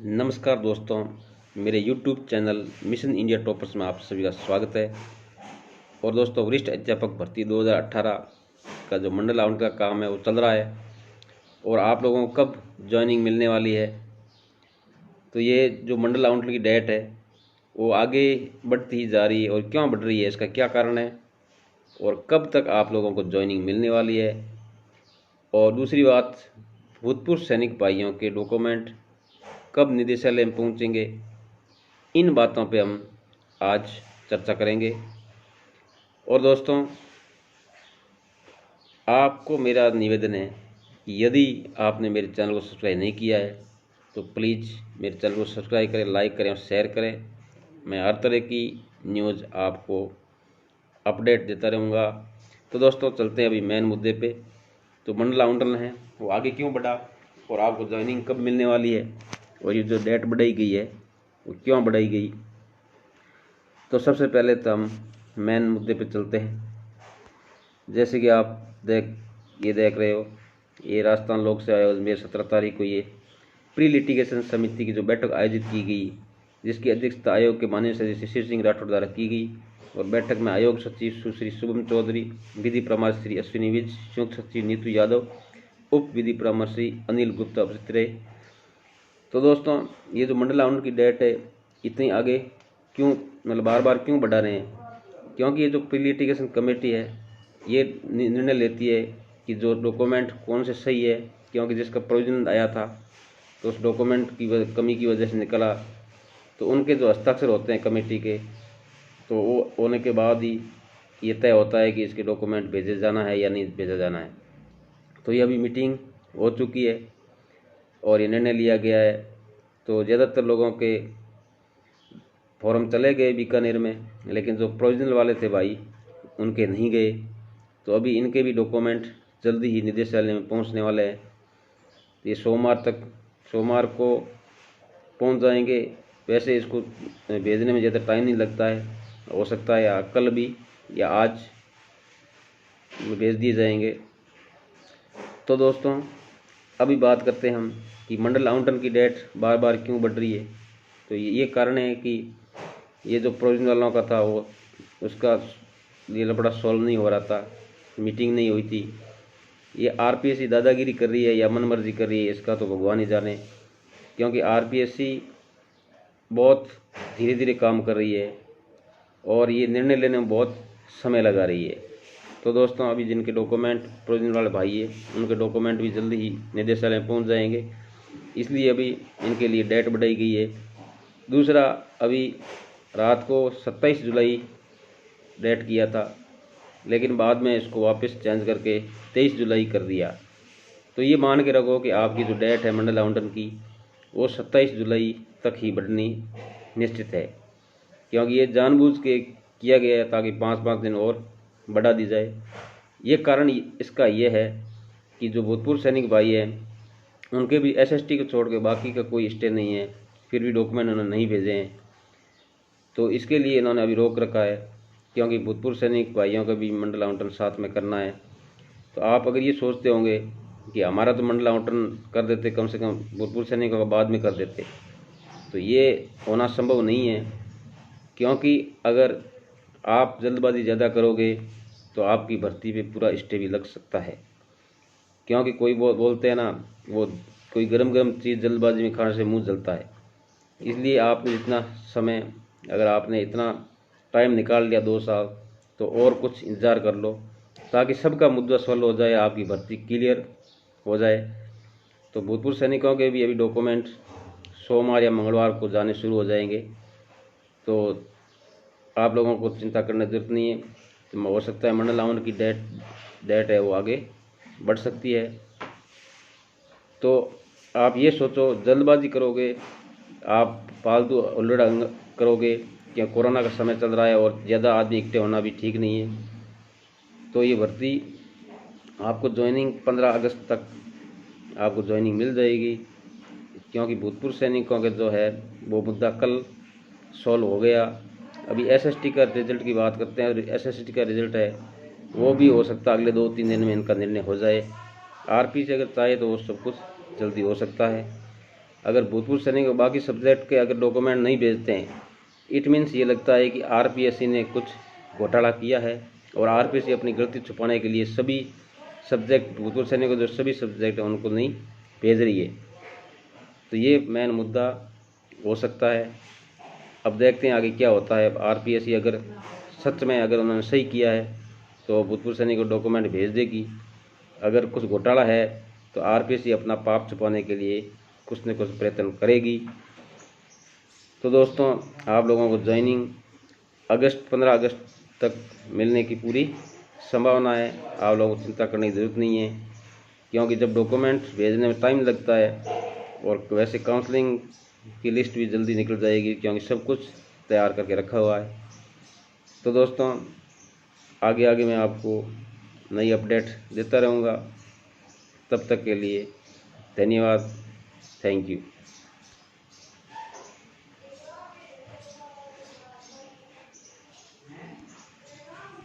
नमस्कार दोस्तों, मेरे YouTube channel mission India toppers में आप सभी का स्वागत है। और दोस्तों, वरिष्ठ अध्यापक भर्ती 2018 का जो मंडल आवंटन का काम है वो चल रहा है और आप लोगों को कब ज्वाइनिंग मिलने वाली है। तो ये जो मंडल आवंटन की डेट है वो आगे बढ़ती ही जा रही है और क्यों बढ़ रही है, इसका क्या कारण है और कब तक आप लोगों को ज्वाइनिंग मिलने वाली है। और दूसरी बात, भूतपूर्व सैनिक भाइयों के डॉक्यूमेंट कब निदेशालय में पहुंचेंगे, इन बातों पे हम आज चर्चा करेंगे। और दोस्तों, आपको मेरा निवेदन है कि यदि आपने मेरे चैनल को सब्सक्राइब नहीं किया है तो प्लीज़ मेरे चैनल को सब्सक्राइब करें, लाइक करें और शेयर करें। मैं हर तरह की न्यूज़ आपको अपडेट देता रहूँगा। तो दोस्तों, चलते हैं अभी मेन मुद्दे पे। तो मंडल आवंटन है वो आगे क्यों बढ़ा और आपको ज्वाइनिंग कब मिलने वाली है और ये जो डेट बढ़ाई गई है वो क्यों बढ़ाई गई। तो सबसे पहले तो हम मेन मुद्दे पे चलते हैं। जैसे कि आप देख रहे हो, ये राजस्थान लोक सेवा आयोग में 17 तारीख को ये प्री लिटिगेशन समिति की जो बैठक आयोजित की गई, जिसकी अध्यक्षता आयोग के माननीय सदस्य श्री सिंह राठौड़ द्वारा की गई। और बैठक में आयोग सचिव सुश्री शुभम चौधरी, विधि परामर्श श्री अश्विनी विज, संयुक्त सचिव नीतू यादव, उप विधि परामर्श श्री अनिल गुप्ता उपस्थित रहे। तो दोस्तों, ये जो मंडल आवंटन की डेट है इतनी आगे क्यों, मतलब बार बार क्यों बढ़ा रहे हैं, क्योंकि ये जो प्री लिटिगेशन कमेटी है ये निर्णय लेती है कि जो डॉक्यूमेंट कौन से सही है, क्योंकि जिसका प्रोविजन आया था तो उस डॉक्यूमेंट की कमी की वजह से निकला, तो उनके जो हस्ताक्षर होते हैं कमेटी के, तो वो होने के बाद ही ये तय होता है कि इसके डॉक्यूमेंट भेजे जाना है या नहीं भेजा जाना है। तो ये अभी मीटिंग हो चुकी है और ये निर्णय लिया गया है। तो ज़्यादातर लोगों के फॉर्म चले गए बीकानेर में, लेकिन जो प्रोविजनल वाले थे भाई उनके नहीं गए। तो अभी इनके भी डॉक्यूमेंट जल्दी ही निदेशालय में पहुंचने वाले हैं। तो ये सोमवार को पहुंच जाएंगे। वैसे इसको भेजने में ज़्यादा टाइम नहीं लगता है, हो सकता है या कल भी या आज भेज दिए जाएंगे। तो दोस्तों, अभी बात करते हैं हम कि मंडल आवंटन की डेट बार बार क्यों बढ़ रही है। तो ये कारण है कि ये जो प्रोविजनल वालों का था वो उसका ये लफड़ा सॉल्व नहीं हो रहा था, मीटिंग नहीं हुई थी। ये आरपीएससी दादागिरी कर रही है या मनमर्जी कर रही है, इसका तो भगवान ही जाने। क्योंकि आरपीएससी बहुत धीरे धीरे काम कर रही है और ये निर्णय लेने में बहुत समय लगा रही है। तो दोस्तों, अभी जिनके डॉक्यूमेंट प्रोविजनल वाले भाई है उनके डॉक्यूमेंट भी जल्दी ही निदेशालय में पहुँच जाएंगे, इसलिए अभी इनके लिए डेट बढ़ाई गई है। दूसरा, अभी रात को 27 जुलाई डेट किया था, लेकिन बाद में इसको वापस चेंज करके 23 जुलाई कर दिया। तो ये मान के रखो कि आपकी जो डेट है मंडल आवंटन की वो 27 जुलाई तक ही बढ़नी निश्चित है, क्योंकि ये जानबूझ के किया गया है ताकि 5-5 दिन और बढ़ा दी जाए। ये कारण इसका ये है कि जो भूतपूर्व सैनिक भाई हैं उनके भी एसएसटी को छोड़ के बाकी का कोई स्टे नहीं है, फिर भी डॉक्यूमेंट उन्होंने नहीं भेजे हैं। तो इसके लिए इन्होंने अभी रोक रखा है, क्योंकि भूतपूर्व सैनिक भाइयों का भी मंडल आवंटन साथ में करना है। तो आप अगर ये सोचते होंगे कि हमारा तो मंडल आवंटन कर देते, कम से कम भूतपूर्व सैनिकों का बाद में कर देते, तो ये होना संभव नहीं है। क्योंकि अगर आप जल्दबाजी ज़्यादा करोगे तो आपकी भर्ती पे पूरा स्टे भी लग सकता है। क्योंकि कोई बोलते हैं ना, वो कोई गरम गरम चीज़ जल्दबाजी में खाने से मुंह जलता है। इसलिए आपने जितना समय, अगर आपने इतना टाइम निकाल लिया 2 साल, तो और कुछ इंतज़ार कर लो ताकि सबका मुद्दा सॉल्व हो जाए, आपकी भर्ती क्लियर हो जाए। तो भूतपूर्व सैनिकों के भी अभी डॉक्यूमेंट सोमवार या मंगलवार को जाने शुरू हो जाएंगे। तो आप लोगों को चिंता करने की जरूरत नहीं है। तो हो सकता है मंडल आवंटन की डेट है वो आगे बढ़ सकती है। तो आप ये सोचो, जल्दबाजी करोगे, आप फालतू उल्लड़ करोगे, क्या कोरोना का समय चल रहा है और ज़्यादा आदमी इकट्ठे होना भी ठीक नहीं है। तो ये भर्ती आपको ज्वाइनिंग 15 अगस्त तक आपको ज्वाइनिंग मिल जाएगी, क्योंकि भूतपूर्व सैनिकों के जो है वो मुद्दा कल सॉल्व हो गया। अभी एसएसटी का रिजल्ट की बात करते हैं। एसएसटी का रिजल्ट है वो भी हो सकता है अगले 2-3 दिन में इनका निर्णय हो जाए। आरपी से अगर चाहे तो वो सब कुछ जल्दी हो सकता है। अगर भूतपूर्व सैनिक और बाकी सब्जेक्ट के अगर डॉक्यूमेंट नहीं भेजते हैं, इट मीन्स ये लगता है कि आरपीएससी ने कुछ घोटाला किया है और आरपीएससी अपनी गलती छुपाने के लिए सभी सब्जेक्ट भूतपूर्व सैनिकों जो सभी सब्जेक्ट हैं उनको नहीं भेज रही है। तो ये मेन मुद्दा हो सकता है। अब देखते हैं आगे क्या होता है। आरपीएससी अगर सच में अगर उन्होंने सही किया है तो भूतपूर्व सैनिक को डॉक्यूमेंट भेज देगी। अगर कुछ घोटाला है तो आरपीएससी अपना पाप छुपाने के लिए कुछ न कुछ प्रयत्न करेगी। तो दोस्तों, आप लोगों को ज्वाइनिंग 15 अगस्त तक मिलने की पूरी संभावना है। आप लोगों को चिंता करने की ज़रूरत नहीं है, क्योंकि जब डॉक्यूमेंट्स भेजने में टाइम लगता है और वैसे काउंसलिंग की लिस्ट भी जल्दी निकल जाएगी, क्योंकि सब कुछ तैयार करके रखा हुआ है। तो दोस्तों, आगे आगे मैं आपको नई अपडेट देता रहूँगा। तब तक के लिए धन्यवाद। Thank you.